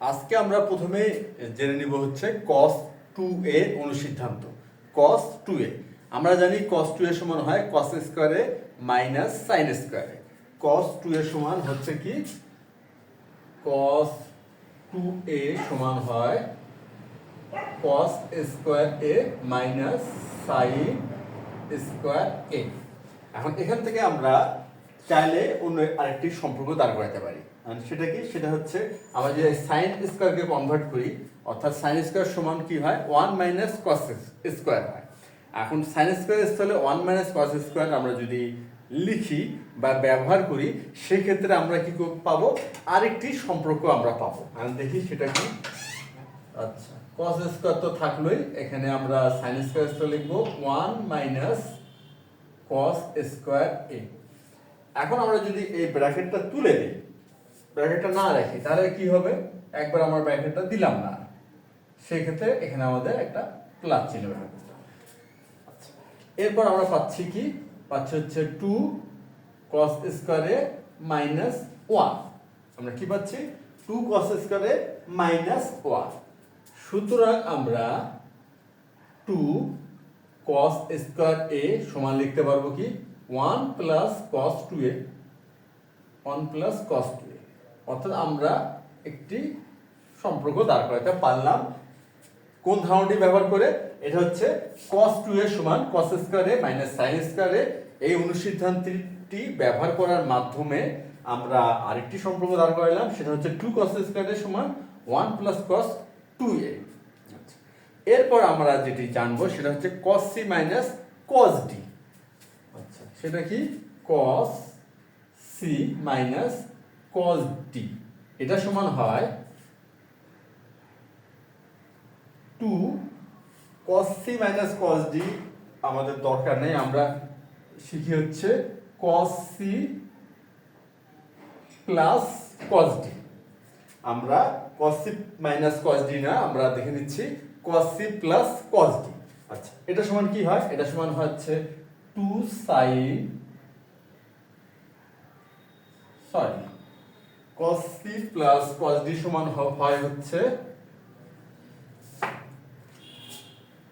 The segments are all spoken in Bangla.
আজকে আমরা প্রথমে জেনে নিব হচ্ছে cos 2a অনুসিদ্ধান্ত। cos 2a আমরা জানি cos 2a সমান হয় cos স্কয়ারে মাইনাস sin স্কয়ারে। cos 2a সমান হচ্ছে কি cos 2a সমান হয় cos square a minus sin square a। এখন এখান থেকে আমরা চাইলে অন্য আরেকটি সম্পর্ক দাঁড় করাতে পারি। সেটা কি? সেটা হচ্ছে আমরা যদি সাইন স্কয়ারকে কনভার্ট করি, অর্থাৎ সাইন স্কয়ার সমান কি হয় 1 মাইনাস কস স্কয়ার হয়। এখন সাইন স্কয়ার স্থলে 1 মাইনাস কস স্কয়ার আমরা যদি লিখি বা ব্যবহার করি, সেক্ষেত্রে আমরা কি পাবো? আরেকটি সম্পর্ক আমরা পাবো। দেখি সেটা কি। আচ্ছা, কস স্কয়ার তো থাকলোই, এখানে আমরা সাইন স্কয়ার স্থলে লিখবো 1 মাইনাস কস স্কয়ার a। এখন আমরা যদি এই ব্র্যাকেটটা তুলে দিই, ব্র্যাকেটটা না রাখি, তাহলে কি হবে? একবার আমরা ব্র্যাকেটটা দিলাম না, সেই ক্ষেত্রে এখানে আমাদের একটা প্লাস চিহ্ন ব্যবহার করতে হবে। আচ্ছা, এরপর আমরা পাচ্ছি কি? পাচ্ছি হচ্ছে 2 cos স্কয়ারে মাইনাস 1। আমরা কি পাচ্ছি? 2 cos স্কয়ারে মাইনাস 1। সুতরাং আমরা 2 cos স্কয়ার a সমান লিখতে পারবো কি 1 plus cos 2a, 1 plus cos 2a। অর্থাৎ আমরা একটি সম্পর্ক দাঁড় করাতে পারলাম। কোন ধারণাটি ব্যবহার করে? এটা হচ্ছে cos 2a সমান cos স্কয়ারে মাইনাস sin স্কয়ারে। এই অনুসিদ্ধান্তটি ব্যবহার করার মাধ্যমে আমরা আরেকটি সম্পর্ক দাঁড় করালাম, সেটা হচ্ছে 2 cos স্কয়ারে সমান 1 প্লাস cos 2a। এরপর আমরা যেটি জানবো সেটা হচ্ছে cos c minus cos d। আচ্ছা, সেটা কি? cos c minus cos d, এটা সমান হয় 2 cos c minus cos d। আমাদের দরকার নেই, আমরা শিখি হচ্ছে cos c plus cos d। আমরা cos c minus cos d না, আমরা দেখে নিচ্ছি cos c plus cos d। আচ্ছা, এটা সমান কি হয়? এটা সমান হচ্ছে 2 sin cos c plus cos d সমান হয় হচ্ছে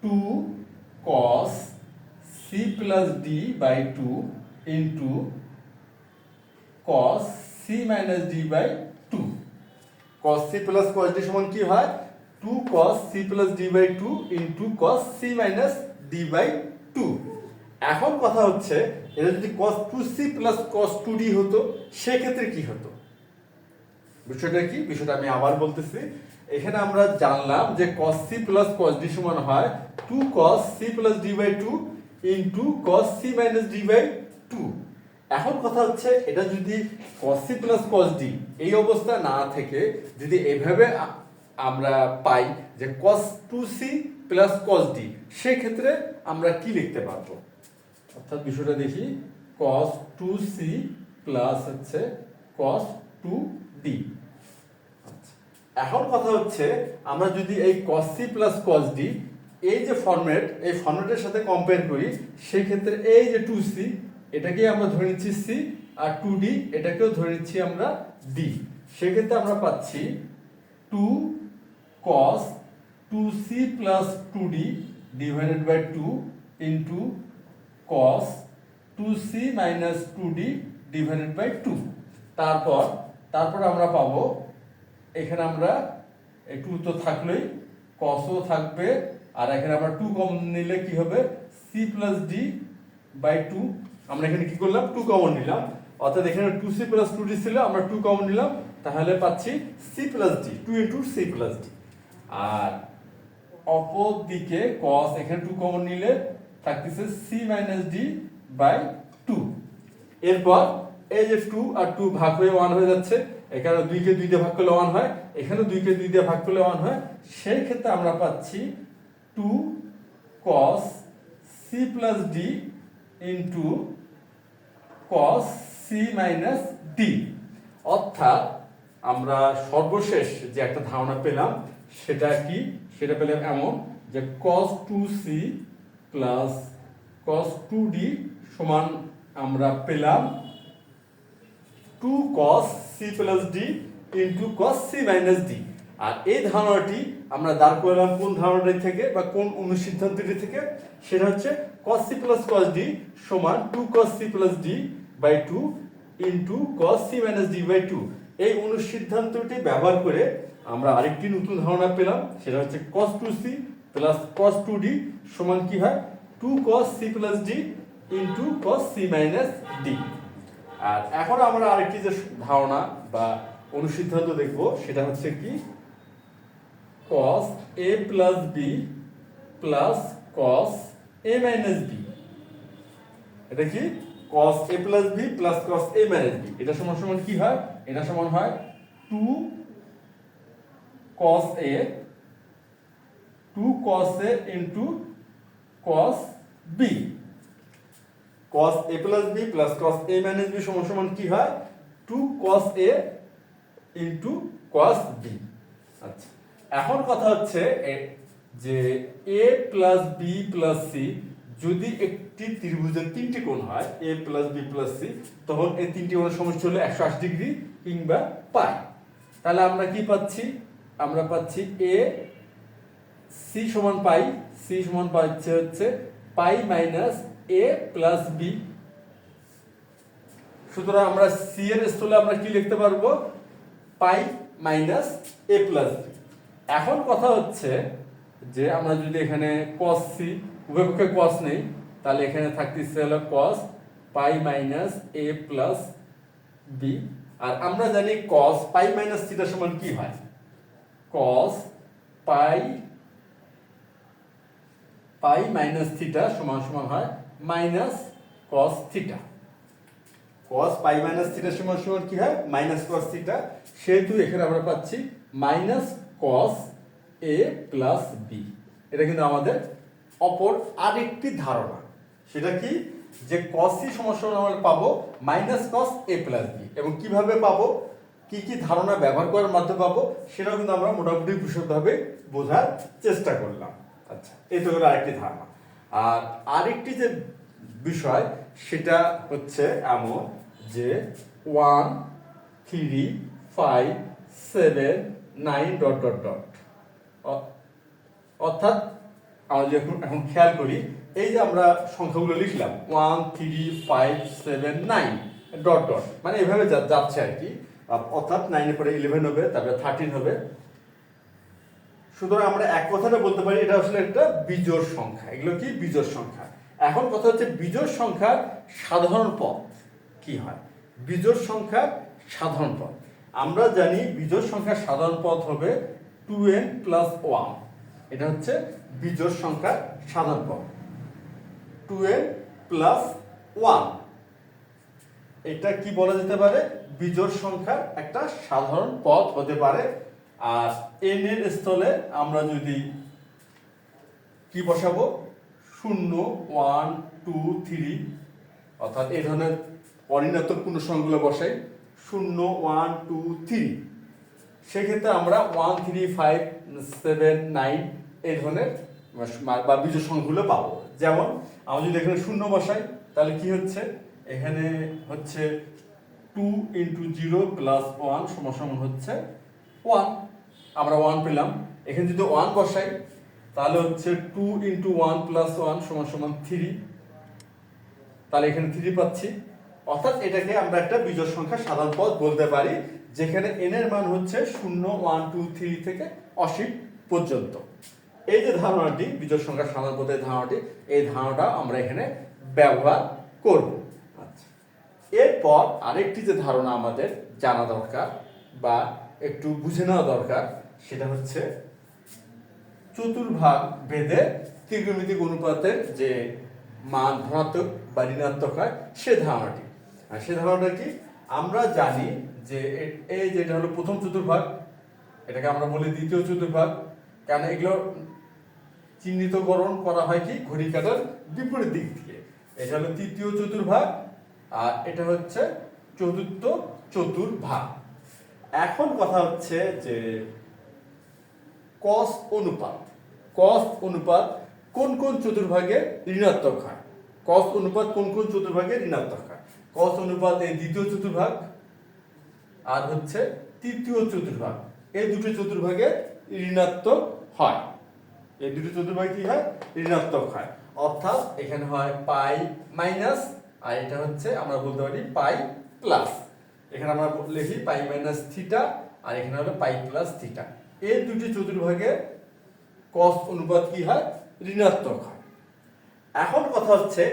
2 cos c plus d by 2 into cos c minus d by 2। cos c plus cos d সমান কি হয়? 2 cos c plus d by 2 into cos c minus d by 2। এখন কথা হচ্ছে, এটা যদি cos 2c plus cos 2d হতো, সেক্ষেত্রে কি হতো? বিষয়টা কি? বিষয়টা আমি আবার বলতেছি। এখানে আমরা জানলাম যে cos c plus cos d সমান হয় 2 cos c plus d by 2 into cos c minus d by 2। এখন কথা হচ্ছে, এটা যদি cos c plus cos d এই অবস্থা না থেকে যদি এভাবে আমরা পাই যে cos 2c plus cos d, সেক্ষেত্রে আমরা কি লিখতে পারবো? অর্থাৎ বিষয়টা দেখি, cos 2c প্লাস হচ্ছে cos 2d। এখন কথা হচ্ছে, আমরা যদি এই cos c plus cos d এই যে ফরম্যাট, এই ফরম্যাটের সাথে কম্পেয়ার করি, সেই ক্ষেত্রে এই যে 2c এটাকে আমরা ধরে নিচ্ছি c, আর 2d এটাকেও ধরে নিচ্ছি আমরা d। সেক্ষেত্রে আমরা পাচ্ছি 2 cos 2c plus 2d divided by 2 into cos 2c minus 2d divided by 2। তারপর আমরা পাবো, এখানে আমরা এই 2 তো থাকলেই, cosও থাকবে, আর এখানে আমরা 2 কমন নিলে কি হবে? c plus d by 2। আমরা এখানে কি করলাম? 2 কমন নিলাম, অর্থাৎ এখানে 2c প্লাস 2d ছিল, আমরা 2 কমন নিলাম, তাহলে পাচ্ছি c plus d, 2 into c plus d। আর অপর দিকে cos, এখানে 2 কমন নিলে থাকতেছে c মাইনাস d বাই 2। এরপর এই যে 2 আর 2 ভাগ হয়ে 1 হয়ে যাচ্ছে, এখানে 2 কে 2 দিয়ে ভাগ করলে 1 হয়, এখানে 2 কে 2 দিয়ে ভাগ করলে 1 হয়। সেই ক্ষেত্রে আমরা পাচ্ছি 2 cos c plus d into cos c minus d। অর্থাৎ আমরা সর্বশেষ যে একটা ধারণা পেলাম, সেটা কি? সেটা পেলাম এমন যে cos 2c plus cos 2d সমান আমরা পেলাম 2 cos c plus d into cos c minus d। আর এই ধারণাটি আমরা দাঁড় করলাম কোন ধারণাটি থেকে বা কোন অনুসিদ্ধান্তটি থেকে, সেটা হচ্ছে cos c plus cos d সমান 2 cos c plus d by 2 into cos c minus d by 2। এই অনুসিদ্ধান্তটি ব্যবহার করে আমরা আরেকটি নতুন ধারণা পেলাম, সেটা হচ্ছে cos 2c plus cos 2d সমান কি হয় 2 cos c plus d into cos c minus d। আর এখন আমরা আরেকটি যে ধারণা বা অনুসিদ্ধান্ত দেখব সেটা হচ্ছে কি cos a plus b plus cos a minus b। এটা কি cos a plus b plus cos a minus b, এটা সমান সমান কি হয়, এটা সমান হয় 2 cos a into cos b। cos a plus b plus cos a minus b সমান সমান কি হয় 2 cos a into cos b। আচ্ছা, এখন কথা হচ্ছে যে a plus b plus c যদি একটি ত্রিভুজের তিনটি কোণ হয় a plus b plus c, তখন এই তিনটি কোণের সমষ্টি হলো 180 ডিগ্রি কিংবা পাই। তাহলে আমরা কি পাচ্ছি, আমরা পাচ্ছি a c সমান পাই, c সমান পাচ্ছে হচ্ছে পাই মাইনাস a প্লাস b। সুতরাং আমরা c এর স্থলে আমরা কি লিখতে পারবো পাই মাইনাস a প্লাস b। এখন কথা হচ্ছে যে আমরা যদি এখানে cos c উভয় পক্ষে cos নেই, তাহলে এখানে থাকতেছে হলো cos pi minus a plus b। আর আমরা জানি cos পাই মাইনাস থিটা সমান কি হয়, cos পাই মাইনাস থিটা সমান সমান হয় মাইনাস cos থিটা। cos পাই মাইনাস থিটা সমান সমান কি হয় মাইনাস cos থিটা, সেহেতু এখানে আমরা পাচ্ছি minus cos a plus b। এটা কিন্তু আমাদের অপর আরেকটি ধারণা, সেটা কি যে cos c সমান সমান আমরা পাবো minus cos a plus b। এবং কিভাবে পাবো, কি কি ধারণা ব্যবহার করার মাধ্যমে পাবো, সেটাও কিন্তু আমরা মোটামুটি বিশদভাবে বোঝার চেষ্টা করলাম। আচ্ছা, এই তো হলো আরেকটি ধারণা। আর আরেকটি যে বিষয় সেটা হচ্ছে এমন যে 1 3 5 7 9 ডট ডট ডট, অর্থাৎ আমরা যদি এখন খেয়াল করি এই যে আমরা সংখ্যাগুলো লিখলাম 1 3 5 7 9 ডট ডট, মানে এভাবে যাচ্ছে আর কি, অর্থাৎ 9 এর পরে 11 হবে, তারপরে 13 হবে। সুতরাং আমরা এক কথাটা বলতে পারি এটা আসলে একটা বিজোড় সংখ্যা। এগুলো কি বিজোড় সংখ্যা। এখন কথা হচ্ছে বিজোড় সংখ্যার সাধারণ পদ কি হয়, বিজোড় সংখ্যার সাধারণ পদ আমরা জানি বিজোড় সংখ্যার সাধারণ পদ হবে 2n প্লাস 1। এটা হচ্ছে বিজোড় সংখ্যার সাধারণ পদ 2n প্লাস 1। এটা কি বলা যেতে পারে বিজোড় সংখ্যার একটা সাধারণ পদ হতে পারে। আর n এর স্থলে আমরা যদি কি বসাবো 0 1 2 3, অর্থাৎ এই ধরনের অঋণাত্মক পূর্ণসংখ্যাগুলো বসাই 0 1 2 3, সেক্ষেত্রে আমরা 1 3 5 7 9 এই ধরনের বা বিজোড় সংখ্যাগুলো পাবো। যেমন আমরা যদি এখানে 0 বসাই তাহলে কি হচ্ছে, এখানে হচ্ছে 2 ইন্টু 0 প্লাস 1 সমান সমান হচ্ছে 1, আমরা 1 পেলাম। এখানে যদি 1 বসাই তাহলে হচ্ছে 2 ইন্টু 1 প্লাস 1 সমান সমান 3, তাহলে এখানে 3 পাচ্ছি। অর্থাৎ এটাকে আমরা একটা বিজোড় সংখ্যার সাধারণ পদ বলতে পারি, যেখানে n এর মান হচ্ছে 0 1 2 3 থেকে অসীম পর্যন্ত। এই যে ধারণাটি বিজোড় সংখ্যার সাধারণ পদের ধারণাটি, এই ধারণাটা আমরা এখানে ব্যবহার করব। আচ্ছা, এরপর আরেকটি যে ধারণা আমাদের জানা দরকার বা একটু বুঝে নেওয়া দরকার, সেটা হচ্ছে চতুর্ভাগ ভেদে ত্রিকোণমিতিক অনুপাতের যে মান ধনাত্মক বা ঋণাত্মক হয় সে ধারণাটি। আর সে ধারণাটা কি, আমরা জানি যে এই যে এটা হলো প্রথম চতুর্ভাগ, এটাকে আমরা বলি দ্বিতীয় চতুর্ভাগ, কারণ এগুলো চিহ্নিতকরণ করা হয় কি ঘড়ি কাঁটার বিপরীত দিক থেকে। এটা হলো তৃতীয় চতুর্ভাগ আর এটা হচ্ছে চতুর্থ চতুর্ভাগ। এখন কথা হচ্ছে যে cos অনুপাত কোন কোন চতুর্ভাগে ঋণাত্মক হয়, cos অনুপাত কোন কোন চতুর্ভাগে ঋণাত্মক হয়। cos অনুপাত এই দ্বিতীয় চতুর্ভাগ আর হচ্ছে তৃতীয় চতুর্ভাগ, এই দুটো চতুর্ভাগে ঋণাত্মক হয়। এই দুটো চতুর্ভাগে কি হয়? ঋণাত্মক হয়। অর্থাৎ এখানে হয় পাই মাইনাস, আর এটা হচ্ছে আমরা বলতে পারি পাই প্লাস। এখানে আমরা লিখি পাই মাইনাস থিটা, আর এখানে হলো পাই প্লাস থিটা। এই দুটি চতুর্ভাগে কস অনুপাত কি হয়? ঋণাত্মক হয়। এখন কথা হচ্ছে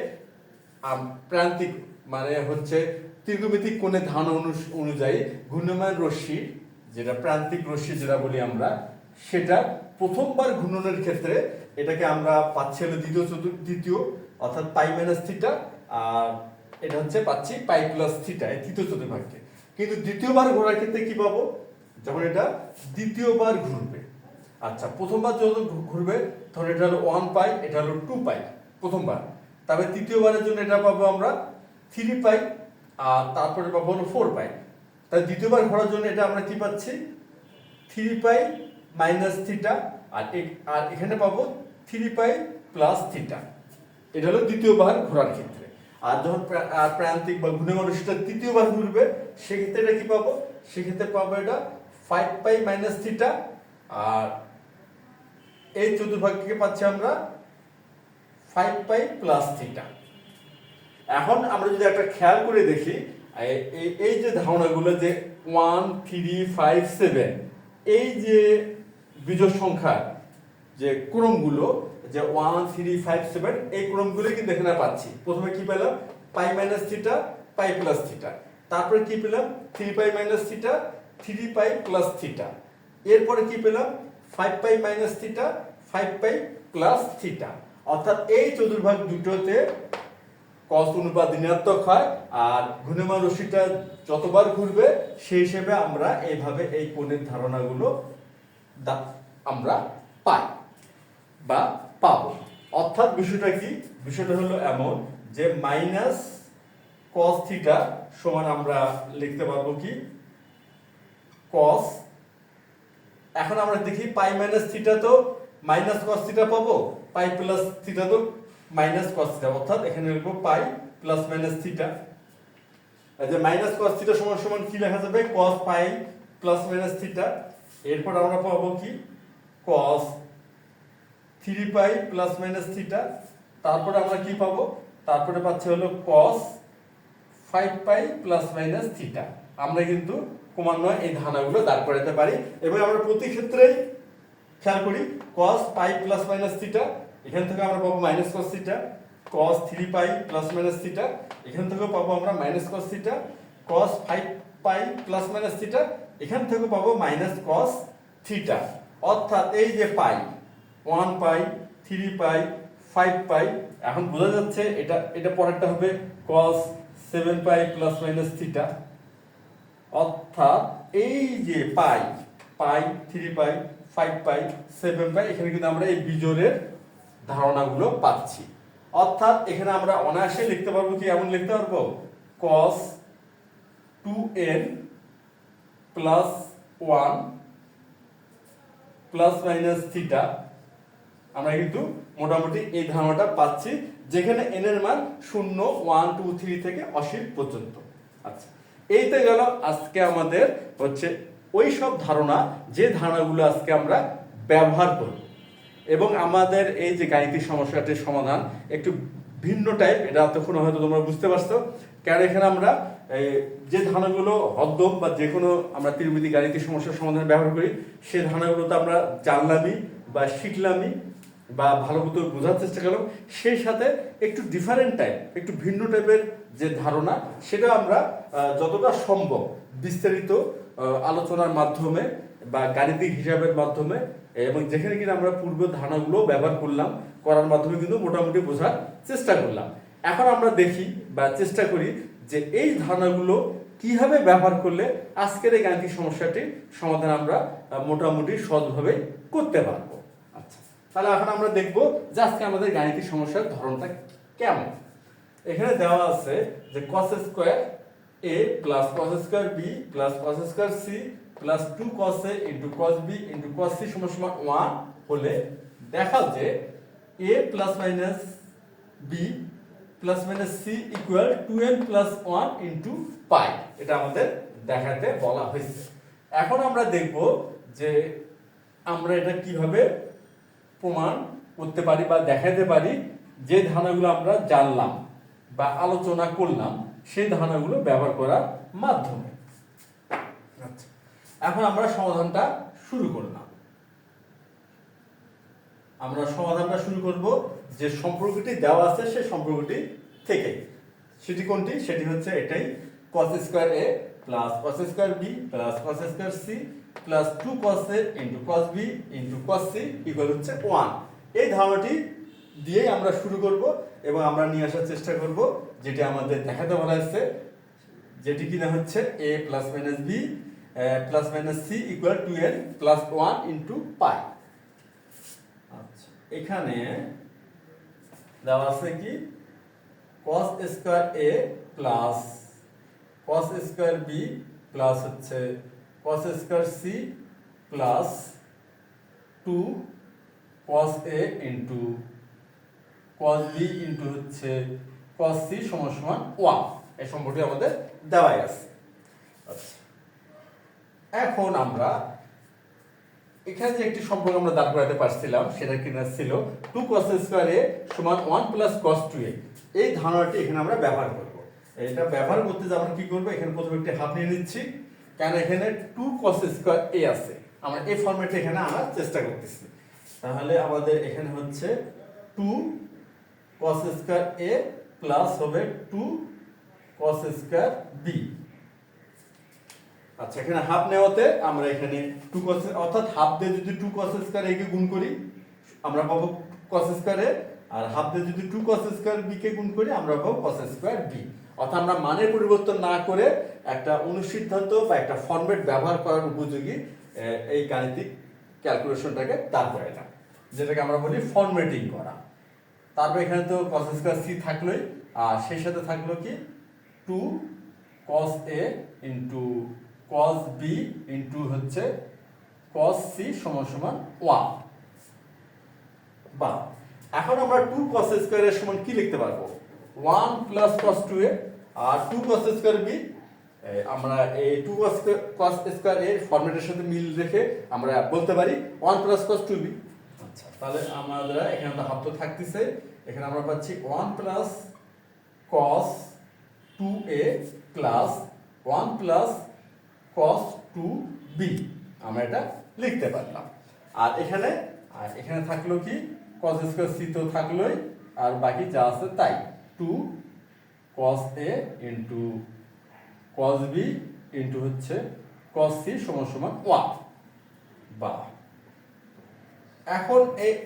প্রান্তিক মানে হচ্ছে ত্রিকোণমিতিক কোণের ধারণা অনুযায়ী ঘূর্ণায়মান রশ্মি, যেটা প্রান্তিক রশ্মি যেটা বলি আমরা, সেটা প্রথমবার ঘূর্ণনের ক্ষেত্রে এটাকে আমরা পাচ্ছি হলো দ্বিতীয় অর্থাৎ পাই মাইনাস থিটা, আর এটা হচ্ছে পাচ্ছি পাই প্লাস থিটা, এই তৃতীয় চতুর্ভাগকে। কিন্তু দ্বিতীয়বার ঘোরার ক্ষেত্রে কি পাবো? যখন এটা দ্বিতীয়বার ঘুরবে, আচ্ছা প্রথমবার যখন ঘুরবে তখন এটা হলো 1 পাই, এটা হলো 2 পাই প্রথমবার। তবে তৃতীয়বারের জন্য এটা পাবো আমরা 3 পাই, আর তারপরে পাবো হলো 4 পাই। তাই দ্বিতীয়বার ঘোরার জন্য এটা আমরা কি পাচ্ছি? 3 পাই মাইনাস থিটা, আর এখানে পাবো 3 পাই প্লাস থিটা। এটা হলো দ্বিতীয়বার ঘোরার ক্ষেত্রে। আর যখন প্রান্তিক বা ঘূর্ণায়মান রশ্মিটা তৃতীয়বার ঘুরবে, সেক্ষেত্রে এটা কি পাবো? সেক্ষেত্রে পাবো এটা 5 পাই মাইনাস থিটা, আর এই চতুর্ভাগকে পাচ্ছি আমরা 5 পাই প্লাস থিটা। এখন আমরা যদি একটা খেয়াল করে দেখি, এই যে ধারণাগুলো যে 1 3 5 7, এই যে বিজোড় সংখ্যার যে ক্রমগুলো, যে 1 3 5 7, এই ক্রমগুলো কিন্তু এখানে পাচ্ছি। প্রথমে কি পেলাম? Pi minus theta, pi plus theta. তারপরে কি পেলাম? 3 pi minus theta, 3 pi plus theta. এরপরে কি পেলাম? 5 pi minus theta, 5 pi plus theta. অর্থাৎ এই চতুর্ভাগ দুটোতে কস অনুপাত ঋণাত্মক হয়, আর ঘূর্ণায়মান রশ্মিটা যতবার ঘুরবে সেই হিসেবে আমরা এইভাবে এই কোণের ধারণাগুলো আমরা পাই বা পাবো। অর্থাৎ বিষয়টা কি? বিষয়টা হলো এমন যে মাইনাস কস থিটা সমান আমরা লিখতে পারবো কি? কস, এখন আমরা দেখি পাই মাইনাস থিটা তো মাইনাস কস থিটা পাবো, পাই প্লাস থিটা তো মাইনাস কস থিটা, অর্থাৎ এখানে লিখবো পাই প্লাস মাইনাস থিটা। যে মাইনাস কস থিটা সমান সমান কি লেখা যাবে? কস পাই প্লাস মাইনাস থিটা। এরপর আমরা পাবো কি? কস 3 পাই প্লাস মাইনাস থিটা। তারপরে আমরা কি পাবো? তারপরে পাচ্ছি হলো কস 5 পাই প্লাস মাইনাস থিটা। আমরা কিন্তু ক্রমান্বয়ে এই ধারণাগুলো দাঁড় করাতে পারি, এবং আমরা প্রতি ক্ষেত্রেই খেয়াল করি cos pi plus minus theta, এখান থেকে আমরা পাবো minus cos theta, cos 3 pi plus minus theta, এখান থেকেও পাবো আমরা minus cos theta, cos 5 pi plus minus theta, এখান থেকেও পাবো মাইনাস cos থিটা। অর্থাৎ এই যে পাই 1 পাই 3 পাই 5 পাই, এখন বোঝা যাচ্ছে এটা পরেরটা হবে cos 7 পাই প্লাস মাইনাস থিটা। অর্থাৎ এই যে পাই 3 পাই 5 পাই 7 পাই, এখানে কিন্তু আমরা এই বিজোড়ের ধারণাগুলো পাচ্ছি। অর্থাৎ এখানে আমরা অনায়াসে লিখতে পারবো কি? এমন লিখতে পারবো cos 2n plus 1 plus minus theta. আমরা কিন্তু মোটামুটি এই ধারণাটা পাচ্ছি, যেখানে n এর মান 0 1 2 3 থেকে অসীম পর্যন্ত। আচ্ছা, এইতে গেল আজকে আমাদের হচ্ছে ওই সব ধারণা, যে ধারণাগুলো আজকে আমরা ব্যবহার করব, এবং আমাদের এই যে গাণিতিক সমস্যাটির সমাধান একটু ভিন্ন টাইপ, এটা এতক্ষণ হয়তো তোমরা বুঝতে পারছো। কারণ এখানে আমরা যে ধারণাগুলো হদ্দম বা যে কোনো আমরা ত্রিমিতিক গাণিতিক সমস্যার সমাধানে ব্যবহার করি, সেই ধারণাগুলো তো আমরা জানলামই বা শিখলামই বা ভালো মতো বোঝার চেষ্টা করলাম। সেই সাথে একটু ডিফারেন্ট টাইপ, একটু ভিন্ন টাইপের যে ধারণা, সেটা আমরা যতটা সম্ভব বিস্তারিত আলোচনার মাধ্যমে বা গাণিতিক হিসাবের মাধ্যমে, এবং যেখানে কিনা আমরা পূর্ব ধারণাগুলো ব্যবহার করার মাধ্যমে কিন্তু মোটামুটি বোঝার চেষ্টা করলাম। এখন আমরা দেখি বা চেষ্টা করি যে এই ধারণাগুলো কিভাবে ব্যবহার করলে আজকের এই গাণিতিক সমস্যাটির সমাধান আমরা মোটামুটি সহজভাবে করতে পারবো। আচ্ছা, তাহলে এখন আমরা দেখবো যে আজকে আমাদের গাণিতিক সমস্যার ধরনটা কেমন। এখানে দেওয়া আছে যে cos square a plus cos square b plus cos square c plus 2 cos a into cos b into cos c সমান 1 হলে দেখাও যে a plus minus b plus minus c equal 2n plus 1 into পাই। এটা আমাদের দেখাতে বলা হয়েছে। এখন আমরা দেখব যে আমরা এটা কিভাবে প্রমাণ করতে পারি বা দেখাতে পারি যে ধারণাগুলো আমরা জানলাম বা আলোচনা করলাম সেই ধারণাগুলো ব্যবহার করার মাধ্যমে। আচ্ছা, এখন আমরা সমাধানটা শুরু করলাম। আমরা সমাধানটা শুরু করব যে সম্পর্কটি দেওয়া আছে সেই সম্পর্কটি থেকে। সেটি কোনটি? সেটি হচ্ছে এটাই, cos square a plus cos square b plus cos square c plus 2 cos a into cos b into cos c equal হচ্ছে 1। এই ধারণাটি দিয়েই আমরা শুরু করব এবং আমরা নিয়ে আসার চেষ্টা করব যেটি আমাদের দেখাতে বলা হয়েছে, যেটি কিনা হচ্ছে a plus minus b plus minus c equal 2n plus 1 into পাই। আচ্ছা, এখানে দেওয়া আছে কি cos square a plus cos square b plus হচ্ছে cos square c plus 2 cos a into cos b into হচ্ছে cos c সমান সমান 1। এই সম্পর্কটি আমাদের দেওয়াই আছে। আচ্ছা, এখন আমরা এখানে যে একটি সম্পর্ক আমরা দাঁড় করাতে পারছিলাম সেটা কিনা ছিল 2 cos স্কয়ার a সমান 1 প্লাস cos 2a। এই ধারণাটি এখানে আমরা ব্যবহার করব। এটা ব্যবহার করতে যে আমরা কি করব, এখানে প্রথমে একটি হাফ নিয়ে নিচ্ছি, কারণ এখানে 2 cos স্কয়ার a আছে। আমরা এই ফরম্যাটে এখানে আনার চেষ্টা করতেছি। তাহলে আমাদের এখানে হচ্ছে 2 cos স্কয়ার a প্লাস হবে 2 cos স্কয়ার b। আচ্ছা, এখানে হাফ নেওয়াতে আমরা এখানে 2 cos, অর্থাৎ হাফ দিয়ে যদি 2 cos স্কয়ার a কে গুণ করি আমরা পাবো cos স্কয়ার a, আর হাফ দিয়ে যদি 2 cos স্কয়ার b কে গুণ করি আমরা পাবো cos স্কয়ার b। অর্থাৎ আমরা মানের পরিবর্তন না করে একটা অনুসিদ্ধান্ত বা একটা ফরম্যাট ব্যবহার করার উপযোগী এই গাণিতিক ক্যালকুলেশনটাকে দাঁড় করাইলাম, যেটাকে আমরা বলি ফরম্যাটিং করা। তারপর এখানে তো cos স্কয়ার c থাকলোই, আর সেই সাথে থাকলো কি 2 cos a into cos b into হচ্ছে cos c সমান সমান 1। বা এখন আমরা 2 cos স্কয়ার এর সমান কি লিখতে পারবো? 1 প্লাস cos 2a আর 2 cos স্কয়ার b। আমরা এই 2 cos স্কয়ার এর ফরম্যাটের সাথে মিল রেখে আমরা বলতে পারি 1 প্লাস cos 2b। আচ্ছা, তাহলে আমরা এখানে তো হাফ তো থাকতেছে, এখানে আমরা পাচ্ছি 1 plus cos 2a plus 1 plus cos 2b। আমরা এটা লিখতে পারলাম। আর এখানে থাকলো কি cos স্কয়ার c তো থাকলোই, আর বাকি যা আছে তাই 2 cos a into cos b into হচ্ছে cos c সমান সমান 1। বা এখন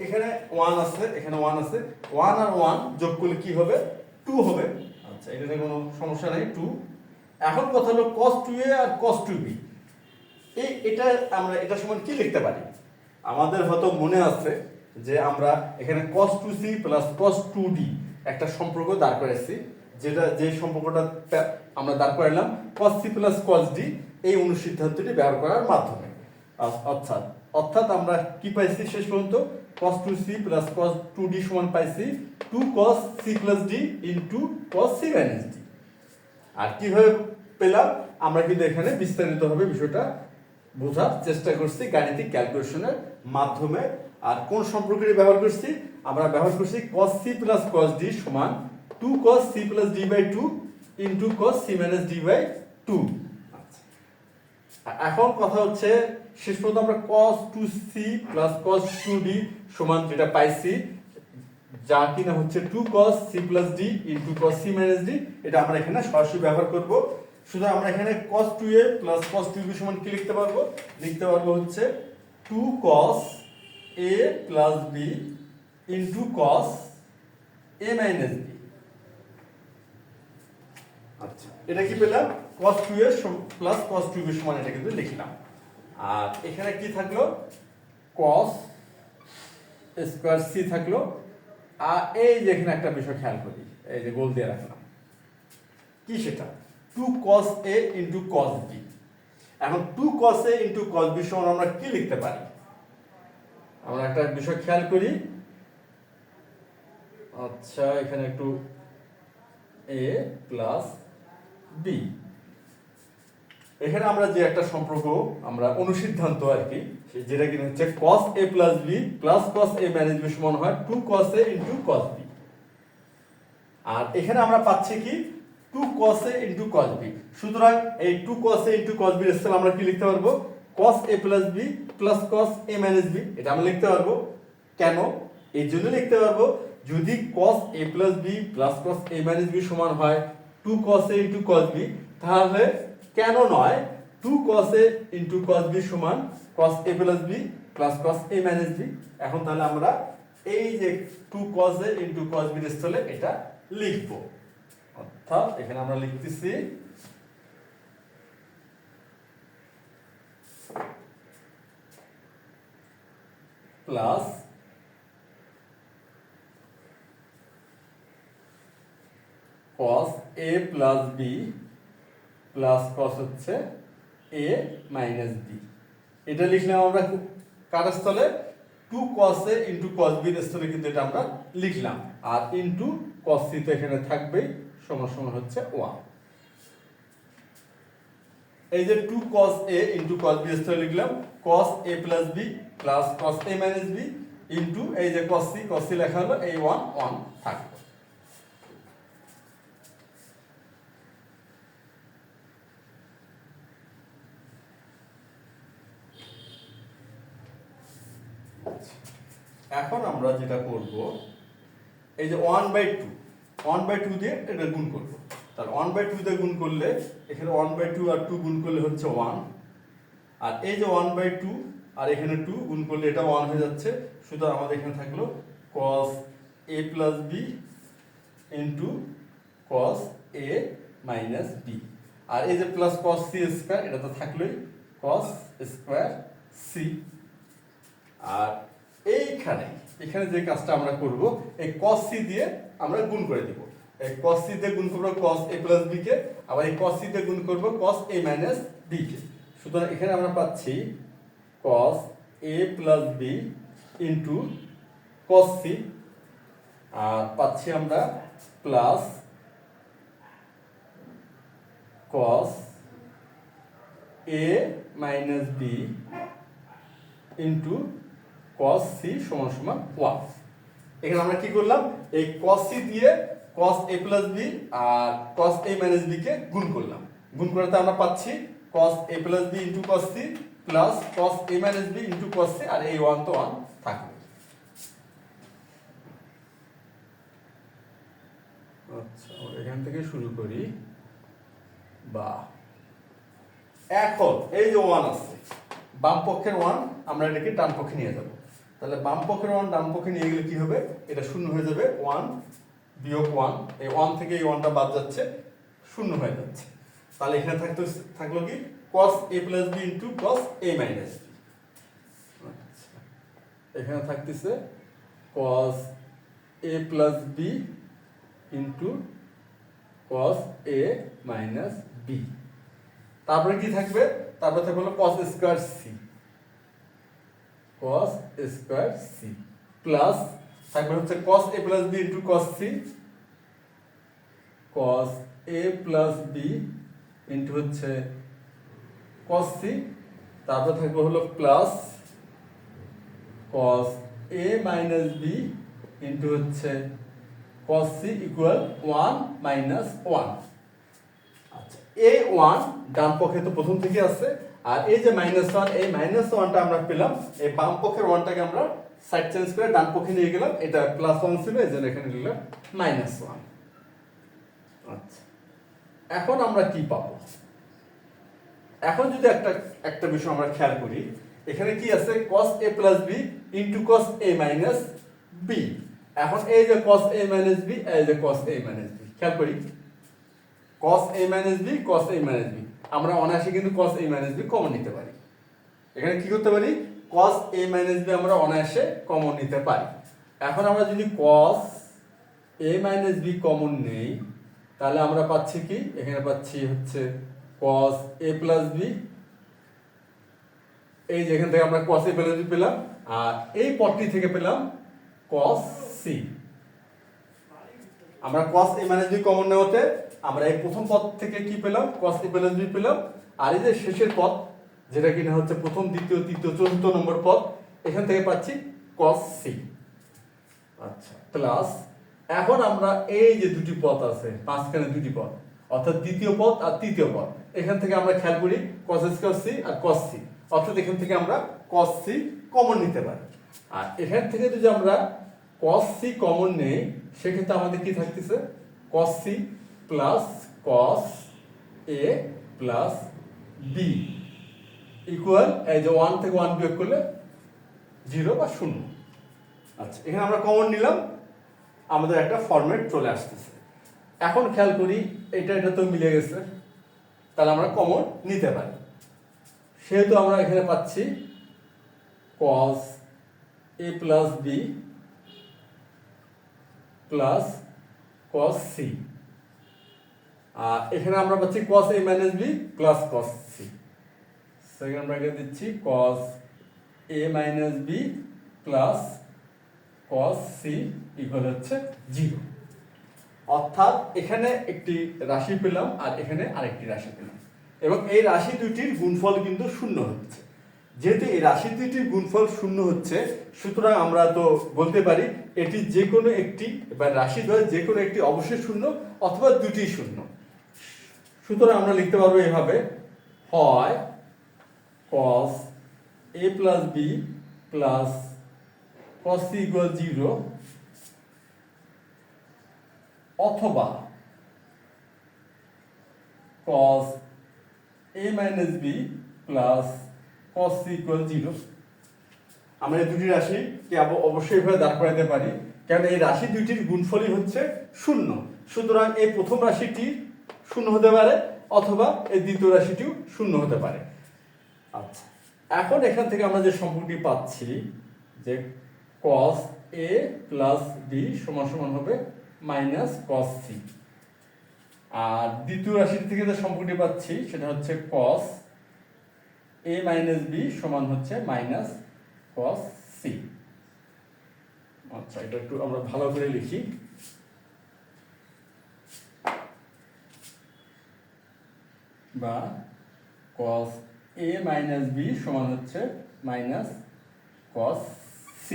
এখানে 1 আছে, এখানে 1 আছে, 1 আর 1 যোগ করলে কি হবে? 2 হবে। আচ্ছা, এটাতে কোনো সমস্যা নেই, 2। এখন কথা হলো cos 2a আর cos 2b, এটা আমরা এটা সমান কি লিখতে পারি? আমাদের হয়তো মনে আছে যে আমরা এখানে cos 2c plus cos 2d একটা সম্পর্ক দাঁড় করেছি, যে সম্পর্কটা আমরা দাঁড় করালাম cos c plus cos d এই অনুসিদ্ধান্তটি ব্যবহার করার মাধ্যমে। অর্থাৎ আমরা কি পাইছি শেষ পর্যন্ত? cos 2c plus cos 2d সমান পাইছি 2 cos c plus d into cos c minus d। আর কিভাবে পেলাম আমরা কিন্তু এখানে বিস্তারিতভাবে বিষয়টা বোঝার চেষ্টা করছি গাণিতিক ক্যালকুলেশনের মাধ্যমে। আর কোন সম্পর্কটি ব্যবহার করছি? আমরা ব্যবহার করছি cos c plus cos d সমান 2 cos c plus d by 2 into cos c minus d by 2। এখন কথা হচ্ছে শেষ পর্যন্ত আমরা cos 2c plus cos 2d সমান যেটা পাইছি, যা কিনা হচ্ছে 2 cos c plus d into cos c minus d, এটা আমরা এখানে সরাসরি ব্যবহার করব। শুধু আমরা এখানে cos 2a plus cos 2b সমান কি লিখতে পারবো? লিখতে পারবো হচ্ছে 2 cos a plus b into cos a minus b। আচ্ছা, এটা কি পেলাম? cos 2a plus cos 2b সমান এটা কিন্তু লিখলাম। আর এখানে কি থাকলো? cos স্কয়ার c থাকলো। আর এই যে এখানে একটা বিষয় খেয়াল করি, এই যে গোল দিয়ে রাখলাম, কি সেটা? 2 cos a into cos b। এখন 2 cos a into cos b সমান আমরা কি লিখতে পারি? আমরা একটা বিষয় খেয়াল করি। আচ্ছা, এখানে একটু a প্লাস b। এখানে আমরা যে একটা সম্পর্ক আমরা অনুসিদ্ধান্ত আর কি যেটা কিনা হচ্ছে cos a plus b plus cos a minus b সমান হয় 2 cos a into cos b। আর এখানে আমরা পাচ্ছি কি 2 cos a into cos b। সুতরাং এই 2 cos a into cos b এর স্থলে আমরা কি লিখতে পারবো cos a plus b plus cos a minus b, এটা আমরা লিখতে পারবো। কেন? এই জন্য লিখতে পারবো যদি cos a plus b plus cos a minus b সমান হয় 2 cos a into cos b, তাহলে কেন নয় 2 cos a into cos b সমান cos a plus b plus cos a minus b। এখন তাহলে আমরা এই যে 2 cos a into cos b এর স্থলে এটা লিখব, অর্থাৎ এখানে আমরা লিখতেছি plus cos a plus b plus cos হচ্ছে a minus b। এটা লিখলাম আমরা কার স্থলে 2 cos a into cos b এর স্থলে কিন্তু এটা আমরা লিখলাম, আর ইনটু cos c তো এখানে থাকবেই, সমান সমান হচ্ছে 1। এই যে 2 cos a into cos b এর স্থলে লিখলাম cos a plus b plus cos a minus b into এই যে cos c লেখা হলো এই 1 থাকবে। এখন আমরা যেটা করব এই যে 1/2 দিয়ে এটা গুণ করব। তাহলে 1/2 দিয়ে গুণ করলে এখানে 1/2 আর 2 গুণ করলে হচ্ছে 1, আর এই যে 1/2 আর এখানে 2 গুণ করলে এটা 1 হয়ে যাচ্ছে। সুতরাং আমাদের এখানে থাকলো cos a plus b into cos a minus b, আর এই যে প্লাস cos c স্কয়ার এটা তো থাকলোই cos স্কয়ার c। আর এখানে যে কাজটা আমরা করব এই cos c দিয়ে আমরা গুণ করে দিব। এই cos c দিয়ে গুণ করব cos a plus b কে, আবার এই cos c দিয়ে গুণ করব cos a minus b কে। সুতরাং এখানে আমরা পাচ্ছি cos a plus b into cos c, আর পাচ্ছি আমরা plus cos a minus b into cos c সমান সমান 1। এখানে আমরা কি করলাম এই cos c দিয়ে cos a plus b R cos a minus b কে গুণ করলাম। গুণ করতে আমরা পাচ্ছি cos a plus b into cos c plus cos a minus b into cos c, আর এই 1 তো 1 থাকবে। আচ্ছা এখান থেকে শুরু করি। বা এখন এই যে 1 আছে, বাম পক্ষের 1 আমরা এটাকে ডান পক্ষে নিয়ে যাব। তাহলে বাম পক্ষের 1 ডান পক্ষে নিয়ে গেলে কি হবে, এটা শূন্য হয়ে যাবে। 1 বিয়োগ 1, এই 1 থেকে এই 1টা বাদ যাচ্ছে, শূন্য হয়ে যাচ্ছে। তাহলে এখানে থাকলো কি cos a plus b into cos a minus b। আচ্ছা এখানে থাকতেছে cos a plus b into cos a minus b। তারপরে কি থাকবে, তারপরে থাকবে হলো cos square c, cos square c plus থাকবে হচ্ছে cos a plus b into cos c, cos a plus b into হচ্ছে cos c, তারপর থাকবে হলো plus cos a minus b into হচ্ছে cos c equal 1 minus 1। আচ্ছা এই 1 ডান পক্ষে তো প্রথম থেকে আছে, আর এই যে -1, এই -1টা আমরা পেলাম এই বাম পক্ষের 1টাকে আমরা সাইড চেঞ্জ করে ডান পক্ষে নিয়ে গেলাম, এটা +1 ছিল এজন্য এখানে লিখলাম -1। আচ্ছা এখন আমরা কি পাবো, এখন যদি একটা বিষয় আমরা খেয়াল করি, এখানে কি আছে cos a plus b into cos a minus b। এখন এই যে cos a minus b, এই যে cos a minus b, খেয়াল করি cos a minus b cos a minus b, আমরা অনায়াসে কিন্তু cos a minus b common নিতে পারি। এখানে কি করতে পারি, cos a minus b আমরা অনায়াসে কমন নিতে পারি। এখন আমরা যদি cos a minus b common নেই, তাহলে আমরা পাচ্ছি কি, এখানে পাচ্ছি হচ্ছে cos a plus b, এই যে এখান থেকে আমরা cos a plus b পেলাম, আর এই পদটি থেকে পেলাম cos c। আমরা cos a minus b common নেওয়াতে আমরা এই প্রথম পদ থেকে কি পেলাম, cos a plus b পেলাম, আর এই যে শেষের পদ যেটা কিনা হচ্ছে প্রথম দ্বিতীয় তৃতীয় চতুর্থ নম্বর পদ, এখান থেকে পাচ্ছি cos c। আচ্ছা, প্লাস এখন আমরা এই যে দুটি পদ আছে মাঝখানে দুটি পদ, অর্থাৎ দ্বিতীয় পদ আর তৃতীয় পদ, এখান থেকে আমরা খেয়াল করি cos স্কয়ার c আর cos c, অর্থাৎ এখান থেকে আমরা cos c কমন নিতে পারি। আর এখান থেকে যদি আমরা cos c কমন নেই, সেক্ষেত্রে আমাদের কি থাকতেছে cos c plus cos a plus b equal এই যে 1 থেকে 1 বিয়োগ করলে 0 বা 0। আচ্ছা, এখানে আমরা কমন নিলাম, আমাদের একটা ফরম্যাট চলে আসতেছে। এখন খেয়াল করি এটা তো মিলে গেছে, তাহলে আমরা কমন নিতে পারি। সেহেতু আমরা এখানে পাচ্ছি cos a plus b plus cos c, আর এখানে আমরা পাচ্ছি cos a minus b plus cos c। Second bracket দিচ্ছি cos a minus b plus cos c equal হচ্ছে 0। অর্থাৎ এখানে একটি রাশি পেলাম আর এখানে আরেকটি রাশি পেলাম, এবং এই রাশি দুটির গুণফল কিন্তু শূন্য হচ্ছে। যেহেতু এই রাশি দুটির গুণফল শূন্য হচ্ছে, সুতরাং আমরা তো বলতে পারি এটি যে কোনো একটি বা রাশি দ্বয় যে কোনো একটি অবশ্যই শূন্য অথবা দুটি শূন্য। সুতরাং আমরা লিখতে পারবো এভাবে, হয় cos a plus b plus cos c equal 0, অথবা cos a minus b plus cos c equal 0। আমরা এই দুটি রাশিকে অবশ্যই এভাবে দাঁড় করাতে পারি, কারণ এই রাশি দুইটির গুণফলই হচ্ছে শূন্য। সুতরাং এই প্রথম রাশিটি শূন্য হতে পারে অথবা এই দ্বিতীয় রাশিটিও শূন্য হতে পারে। আচ্ছা, এখন এখান থেকে আমরা যে সম্পর্কটি পাচ্ছি যে cos a প্লাস b সমান সমান হবে মাইনাস cos c, আর দ্বিতীয় রাশি থেকে যে সম্পর্কটি পাচ্ছি সেটা হচ্ছে cos a মাইনাস b সমান হচ্ছে মাইনাস cos c। আচ্ছা, এটা একটু আমরা ভালো করে লিখি, বা cos a মাইনাস b সমান হচ্ছে মাইনাস cos c।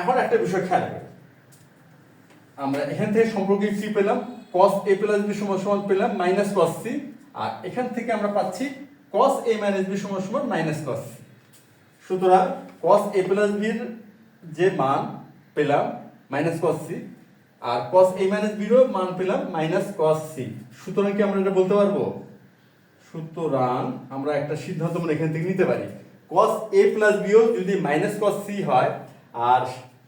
এখন একটা বিষয় খেয়াল করি, আমরা এখান থেকে সম্পর্কে কি পেলাম, cos a প্লাস b সমান সমান পেলাম মাইনাস cos c, আর এখান থেকে আমরা পাচ্ছি cos a মাইনাস b সমান সমান মাইনাস cos c। সুতরাং cos a প্লাস b এর যে মান পেলাম মাইনাস cos c, আর cos a মাইনাস b এর মান পেলাম মাইনাস cos c। সুতরাং কি আমরা এটা বলতে পারবো? সুতরাং আমরা একটা সিদ্ধান্ত আমরা এখান থেকে নিতে পারি, cos a প্লাস b ও যদি মাইনাস cos c হয় আর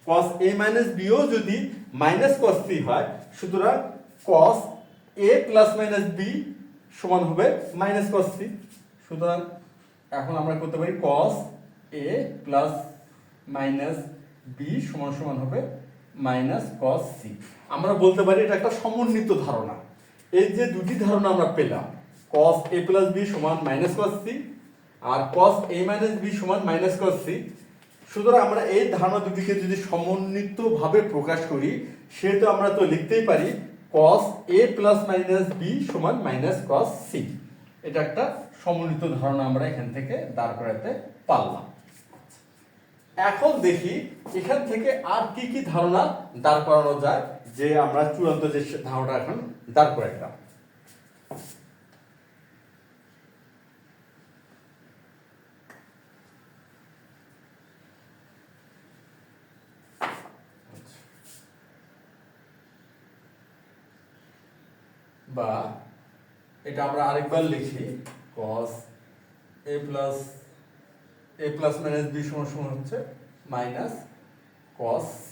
cos a মাইনাস b ও যদি মাইনাস cos c হয়, সুতরাং cos a plus minus b সমান হবে মাইনাস cos c। সুতরাং এখন আমরা করতে পারি cos a plus minus b সমান সমান হবে মাইনাস cos c। আমরা বলতে পারি এটা একটা সমন্বিত ধারণা। এই যে দুটি ধারণা আমরা পেলাম, cos a প্লাস b সমান মাইনাস cos c আর cos a মাইনাস b সমান মাইনাস cos c। সুতরাং আমরা এই ধারণা দুটিকে যদি সমন্বিতভাবে প্রকাশ করি, সেহেতু আমরা তো লিখতেই পারি cos a plus minus b সমান মাইনাস cos c। এটা একটা সমন্বিত ধারণা আমরা এখান থেকে দাঁড় করাতে পারলাম। এখন দেখি এখান থেকে আর কি কি ধারণা দাঁড় করানো যায়, যে আমরা চূড়ান্ত যে ধারণাটা এখন দাঁড় করাইলাম। বা এটা আমরা আরেকবার লিখি, cos a plus minus b সমান সমান হচ্ছে মাইনাস cos c।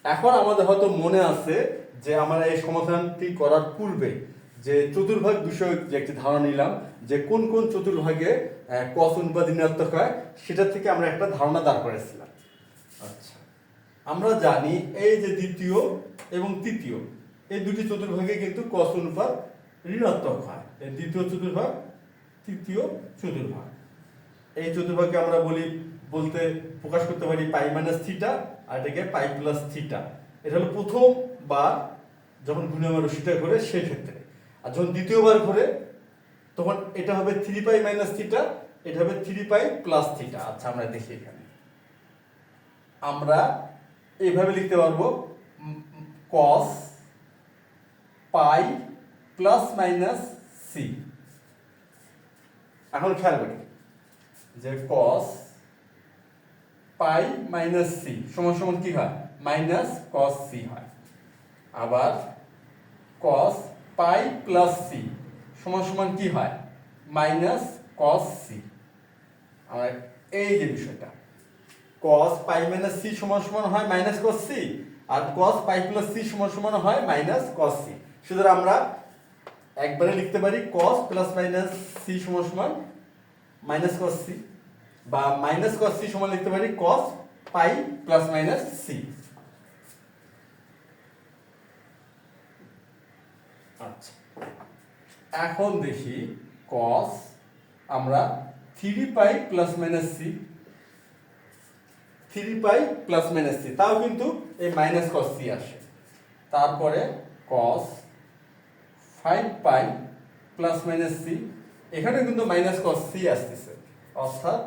এখন আমাদের হয়তো মনে আছে যে আমরা এই সমাধানটি করার পূর্বে যে চতুর্ভাগ বিষয়ক যে একটি ধারণা নিলাম, যে কোন কোন চতুর্ভাগে cos অনুপাত ঋণাত্মক হয়, সেটা থেকে আমরা একটা ধারণা দাঁড় করেছিলাম। আচ্ছা, আমরা জানি এই যে দ্বিতীয় এবং তৃতীয় এই দুটি চতুর্ভাগে কিন্তু cos অনুপাত ঋণাত্মক হয়। এই দ্বিতীয় চতুর্ভাগ, তৃতীয় চতুর্ভাগ, এই চতুর্ভাগকে আমরা বলতে প্রকাশ করতে পারি পাই মাইনাস থিটা, আর এটাকে পাই প্লাস থিটা। এটা হলো প্রথমবার যখন ঘূর্ণায়মান রশ্মিটা ঘোরে সেই ক্ষেত্রে, আর যখন দ্বিতীয়বার ঘোরে তখন এটা হবে 3 পাই মাইনাস থিটা, এটা হবে 3 পাই প্লাস থিটা। আচ্ছা আমরা দেখি এখানে আমরা এইভাবে লিখতে পারবো cos pi plus minus C. এখন খেয়াল করি যে cos পাই মাইনাস সি সমান সমান কি হয়, মাইনাস cos সি হয়। আবার cos পাই প্লাস সি সমান সমান কি হয়, মাইনাস cos সি। আমরা এই যে বিষয়টা cos পাই মাইনাস সি সমান সমান হয় মাইনাস cos সি, আর cos পাই প্লাস সি সমান সমান হয় মাইনাস cos সি। সুতরাং আমরা একবারে লিখতে পারি cos প্লাস মাইনাস সি সমান সমান মাইনাস cos সি, বা মাইনাস cos সি সমান লিখতে পারি cos pi plus minus c. আচ্ছা এখন দেখি cos আমরা 3 pi plus minus c, 3 pi plus minus c, তাও কিন্তু এই মাইনাস cos সি আসে। তারপরে cos 5 pi plus minus c, এখানে কিন্তু মাইনাস cos সি আসতেছে, অর্থাৎ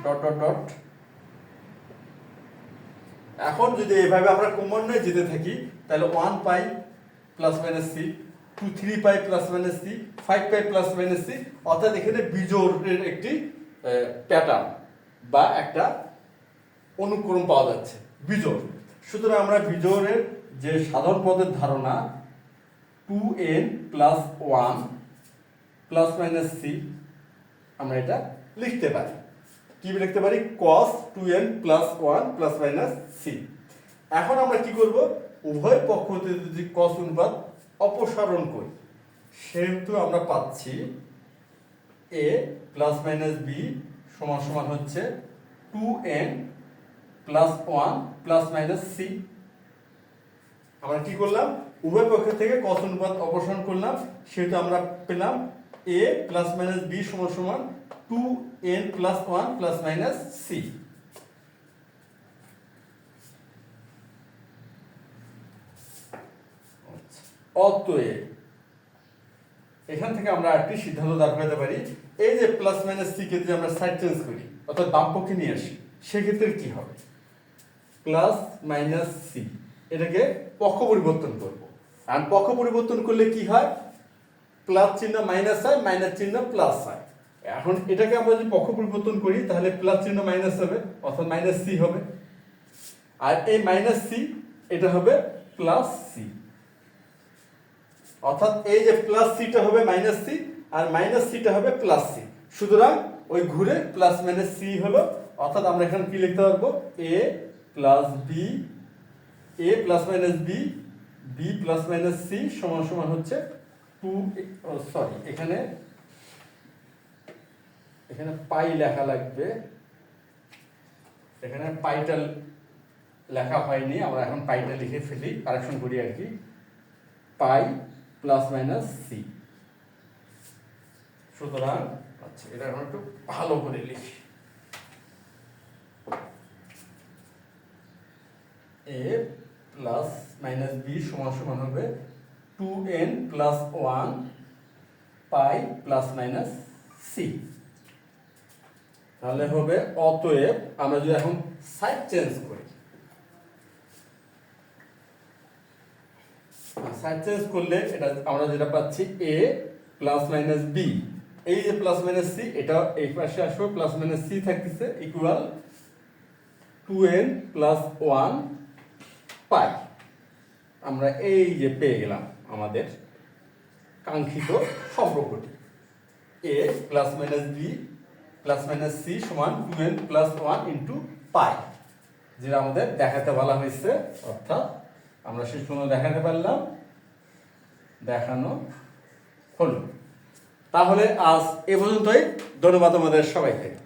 ডট ডট ডট। এখন যদি এইভাবে আমরা ক্রমান্বয়ে যেতে থাকি তাহলে 1 pi plus minus C, 2 3 pi plus minus C, 5 pi plus minus C, অর্থাৎ এখানে বিজোড়ের একটি প্যাটার্ন বা একটা অনুক্রম পাওয়া যাচ্ছে, বিজোড়। সুতরাং আমরা বিজোড়ের যে সাধারণ পদের ধারণা 2n plus 1 plus minus C, আমরা এটা লিখতে পারি। কি লিখতে পারি, cos 2n plus 1 plus minus C. এখন আমরা কি করব, উভয় পক্ষ হতে যদি cos অনুপাত অপসারণ করি, সেহেতু আমরা পাচ্ছি a প্লাস মাইনাস b সমান সমান হচ্ছে 2n plus 1 plus minus C. আমরা কি করলাম, উভয় পক্ষ থেকে cos অনুপাত অপসারণ করলাম, সেহেতু আমরা পেলাম a প্লাস মাইনাস b সমান সমান 2n plus 1 plus minus C. অতএব এখান থেকে আমরা একটি সিদ্ধান্ত দাঁড় করাতে পারি, এই যে প্লাস মাইনাস সি কে যদি আমরা সাইড চেঞ্জ করি অর্থাৎ বাম পক্ষে নিয়ে আসি, সেক্ষেত্রে কি হবে, প্লাস মাইনাস সি এটাকে পক্ষ পরিবর্তন করব। আর পক্ষ পরিবর্তন করলে কি হয়, প্লাস চিহ্ন মাইনাস হয়, মাইনাস চিহ্ন প্লাস হয়। এখন এটাকে আমরা যদি পক্ষ পরিবর্তন করি তাহলে প্লাস চিহ্ন মাইনাস হবে, অর্থাৎ মাইনাস সি হবে। আর এই মাইনাস সি এটা হবে প্লাস সি, অর্থাৎ এই যে প্লাস সিটা হবে মাইনাস সি আর মাইনাস সিটা হবে প্লাস সি। সুতরাং ওই ঘুরে প্লাস মাইনাস সি হলো, অর্থাৎ আমরা এখানে কি লিখতে পারবো, A plus B, A plus minus B, B plus minus C সমান সমান হচ্ছে 2, সরি এখানে পাই লেখা লাগবে, এখানে পাইটা লেখা হয়নি, আমরা এখন পাইটা লিখে ফেলি, কারেকশন করি আর কি, পাই প্লাস মাইনাস সি। সুতরাং আচ্ছা এটা এখন একটু ভালো করে লিখি, এ প্লাস মাইনাস বি সমান সমান হবে 2n plus 1 pi plus minus C. তাহলে হবে অতএব আমরা যদি এখন সাইড চেঞ্জ করি, সাইড চেঞ্জ করলে এটা আমরা যেটা পাচ্ছি a প্লাস মাইনাস বি, এই যে প্লাস মাইনাস সি এটা এই পাশে আসবে, প্লাস মাইনাস সি থাকতেছে ইকুয়াল 2n প্লাস 1 পাই। আমরা এই যে পেয়ে গেলাম আমাদের কাঙ্ক্ষিত সম্পর্কটি, a plus minus B plus minus C সমান 2n প্লাস 1 ইন্টু পাই, যেটা আমাদের দেখাতে বলা হয়েছে। অর্থাৎ আমরা শেষ পর্যন্ত দেখাতে পারলাম, দেখানো হলো। তাহলে আজ এ পর্যন্তই, ধন্যবাদ আমাদের সবাইকে।